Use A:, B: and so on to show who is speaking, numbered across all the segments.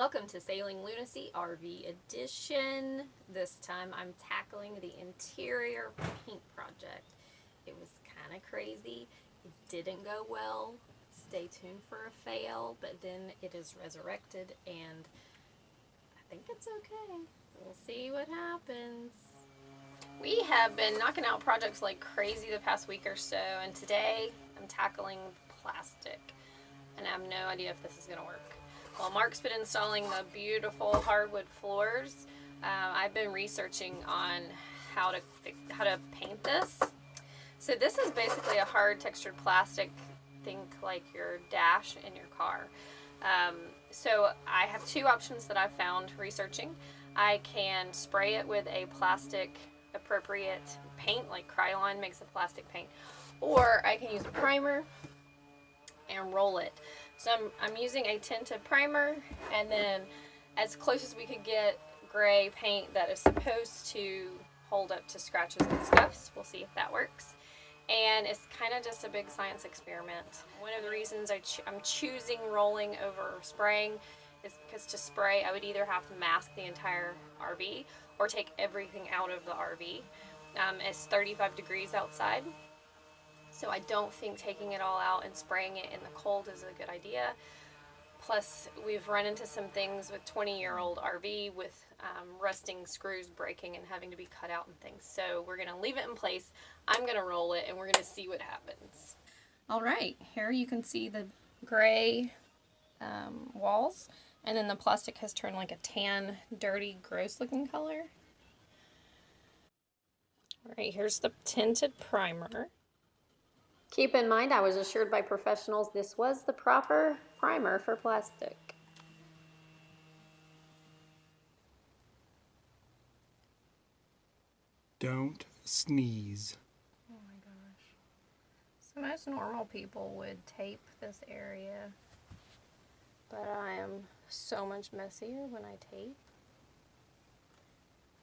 A: Welcome to Sailing Lunacy RV Edition. This time I'm tackling the interior paint project. It was kind of crazy. It didn't go well. Stay tuned for a fail, but then it is resurrected and I think it's okay. We'll see what happens. We have been knocking out projects like crazy the past week or so, and today I'm tackling plastic. And I have no idea if this is going to work. Well, Mark's been installing the beautiful hardwood floors. I've been researching on how to paint this. So this is basically a hard textured plastic, think like your dash in your car. So I have two options that I've found researching. I can spray it with a plastic appropriate paint, like Krylon makes a plastic paint, or I can use a primer and roll it. So I'm using a tinted primer, and then as close as we could get gray paint that is supposed to hold up to scratches and scuffs. We'll see if that works. And it's kind of just a big science experiment. One of the reasons I'm choosing rolling over spraying is because to spray I would either have to mask the entire RV or take everything out of the RV. It's 35 degrees outside. So I don't think taking it all out and spraying it in the cold is a good idea. Plus, we've run into some things with 20-year-old RV with rusting screws breaking and having to be cut out and things. So we're going to leave it in place. I'm going to roll it and we're going to see what happens. All right, here you can see the gray walls, and then the plastic has turned like a tan, dirty, gross looking color. All right, here's the tinted primer. Keep in mind, I was assured by professionals this was the proper primer for plastic.
B: Don't sneeze.
A: Oh my gosh. So most normal people would tape this area, but I am so much messier when I tape.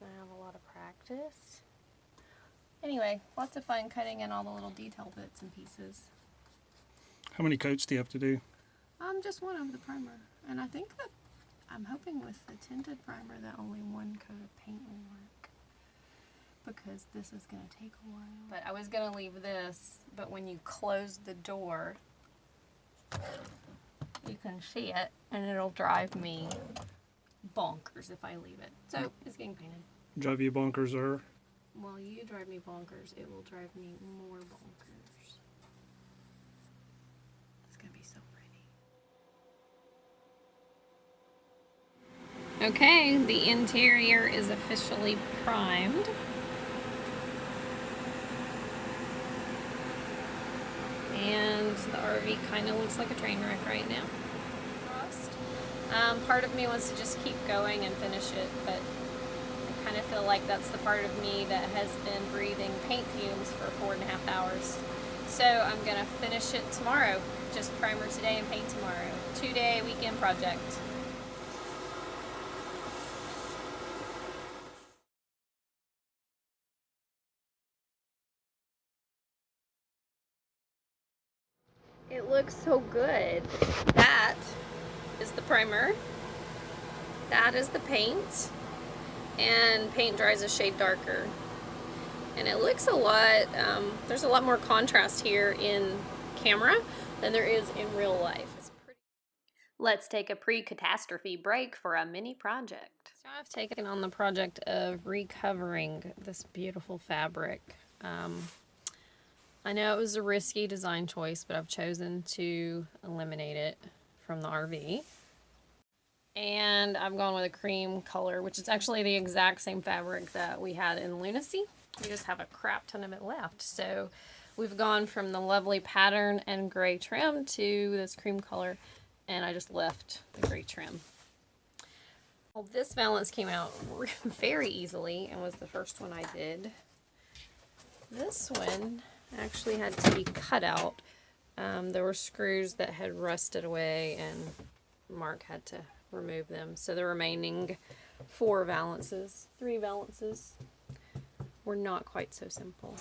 A: I have a lot of practice. Anyway, lots of fun cutting in all the little detail bits and pieces.
B: How many coats do you have to do?
A: Just one of the primer. And I think that I'm hoping with the tinted primer that only one coat of paint will work, because this is going to take a while. But I was going to leave this, but when you close the door, you can see it, and it'll drive me bonkers if I leave it. So it's getting painted.
B: Drive you bonkers, or?
A: While you drive me bonkers, it will drive me more bonkers. It's going to be so pretty. Okay, the interior is officially primed. And the RV kind of looks like a train wreck right now. Part of me wants to just keep going and finish it, but I kind of feel like that's the part of me that has been breathing paint fumes for 4.5 hours. So I'm going to finish it tomorrow. Just primer today and paint tomorrow. 2-day weekend project. It looks so good. That is the primer. That is the paint. And paint dries a shade darker. And it looks a lot, there's a lot more contrast here in camera than there is in real life. It's pretty. Let's take a pre-catastrophe break for a mini project. So I've taken on the project of recovering this beautiful fabric. I know it was a risky design choice, but I've chosen to eliminate it from the RV. And I've gone with a cream color, which is actually the exact same fabric that we had in Lunacy. We just have a crap ton of it left. So we've gone from the lovely pattern and gray trim to this cream color, and I just left the gray trim. Well, this valance came out very easily and was the first one I did. This one actually had to be cut out. There were screws that had rusted away, and Mark had to remove them. So the remaining 3 valances, were not quite so simple.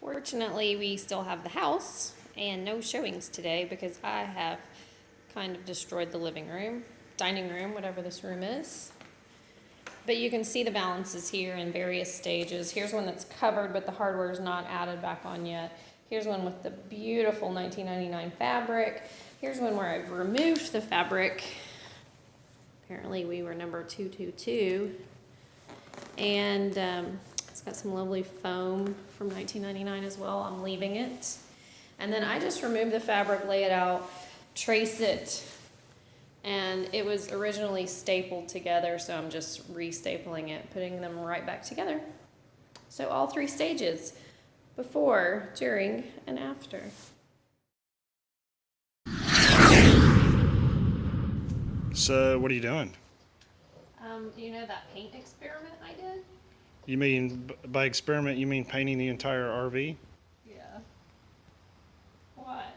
A: Fortunately, we still have the house and no showings today because I have kind of destroyed the living room.
C: dining room, whatever this room is. But you can see the balances here in various stages. Here's one that's covered, but the hardware is not added back on yet. Here's one with the beautiful 1999 fabric. Here's one where I've removed the fabric. Apparently we were number 222. And it's got some lovely foam from 1999 as well. I'm leaving it. And then I just removed the fabric, lay it out, trace it. And it was originally stapled together, so I'm just restapling it, putting them right back together. So all 3 stages, before, during, and after.
B: So, what are you doing?
C: You know that paint experiment I did?
B: You mean, by experiment, you mean painting the entire RV?
C: Yeah. What?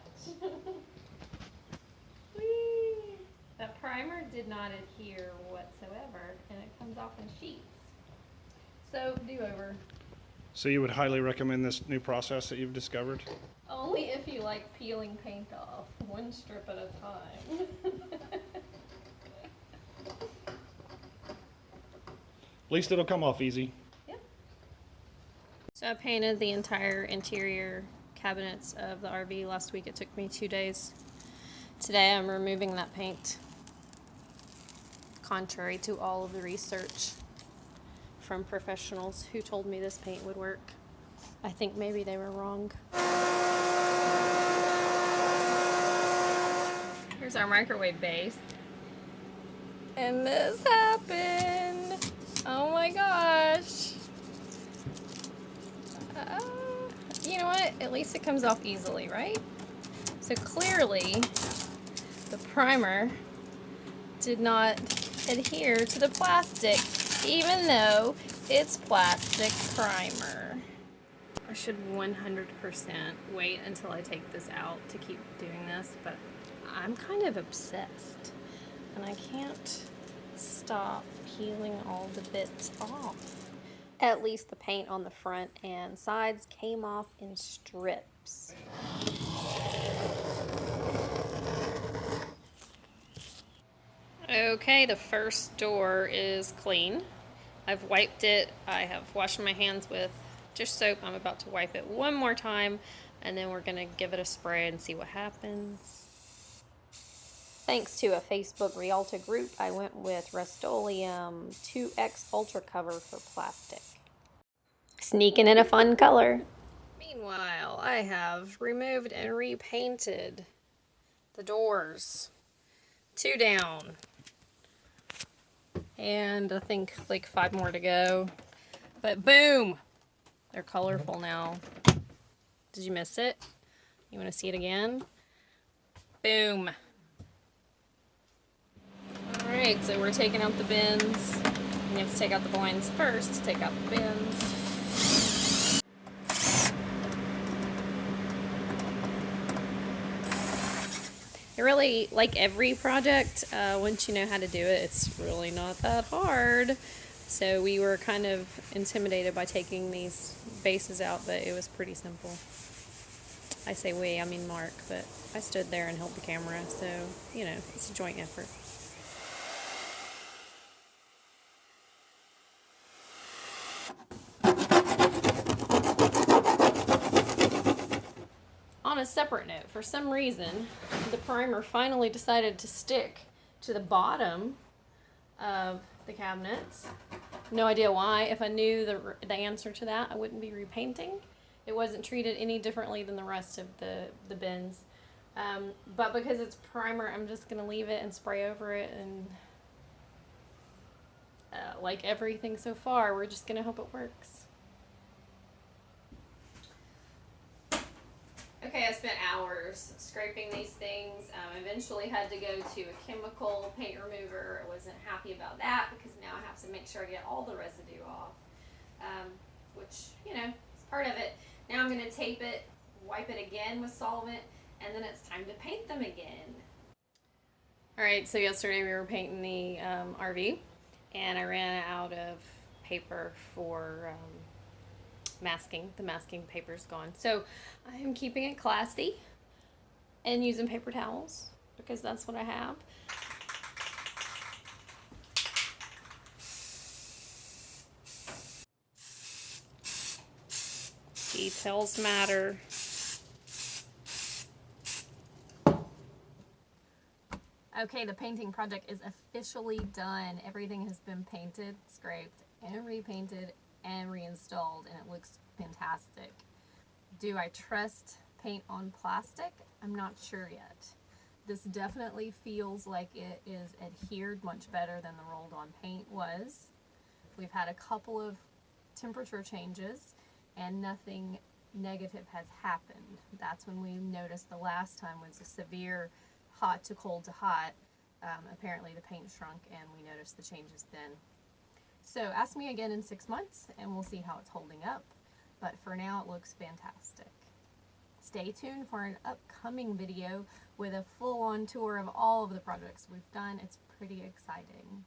C: Whee! The primer did not adhere whatsoever, and it comes off in sheets. So, do over.
B: So you would highly recommend this new process that you've discovered?
C: Only if you like peeling paint off, one strip at a time.
B: At least it'll come off easy.
C: Yep. So I painted the entire interior cabinets of the RV last week. It took me 2 days. Today I'm removing that paint, contrary to all of the research from professionals who told me this paint would work. I think maybe they were wrong. Here's our microwave base. And this happened. Oh my gosh. You know what? At least it comes off easily, right? So clearly, the primer did not adhere to the plastic, even though it's plastic primer. I should 100% wait until I take this out to keep doing this, but I'm kind of obsessed, and I can't stop peeling all the bits off. At least the paint on the front and sides came off in strips. Okay, the first door is clean. I've wiped it. I have washed my hands with dish soap. I'm about to wipe it one more time, and then we're gonna give it a spray and see what happens. Thanks to a Facebook Rialta group, I went with Rust-Oleum 2X Ultra Cover for plastic. Sneaking in a fun color. Meanwhile, I have removed and repainted the doors. 2 down. And I think like 5 more to go. But boom! They're colorful now. Did you miss it? You want to see it again? Boom! Alright, so we're taking out the bins. You have to take out the blinds first to take out the bins. It really, like every project, once you know how to do it, it's really not that hard. So we were kind of intimidated by taking these bases out, but it was pretty simple. I say we, I mean Mark, but I stood there and held the camera, so, you know, it's a joint effort. On a separate note, for some reason, the primer finally decided to stick to the bottom of the cabinets. No idea why. If I knew the answer to that, I wouldn't be repainting. It wasn't treated any differently than the rest of the bins. But because it's primer, I'm just going to leave it and spray over it. And like everything so far, we're just going to hope it works. Okay, I spent hours scraping these things. Eventually had to go to a chemical paint remover. I wasn't happy about that because now I have to make sure I get all the residue off, which, you know, is part of it. Now I'm going to tape it, wipe it again with solvent, and then it's time to paint them again. Alright, so yesterday we were painting the RV, and I ran out of paper for masking. The masking paper's gone. So I am keeping it classy and using paper towels because that's what I have. Details matter.
A: Okay, the painting project is officially done. Everything has been painted, scraped, and repainted and reinstalled, and it looks fantastic. Do I trust paint on plastic? I'm not sure yet. This definitely feels like it is adhered much better than the rolled on paint was. We've had a couple of temperature changes and nothing negative has happened. That's when we noticed the last time was a severe hot to cold to hot. Apparently the paint shrunk and we noticed the changes then. So ask me again in 6 months and we'll see how it's holding up. But for now it looks fantastic. Stay tuned for an upcoming video with a full-on tour of all of the projects we've done. It's pretty exciting.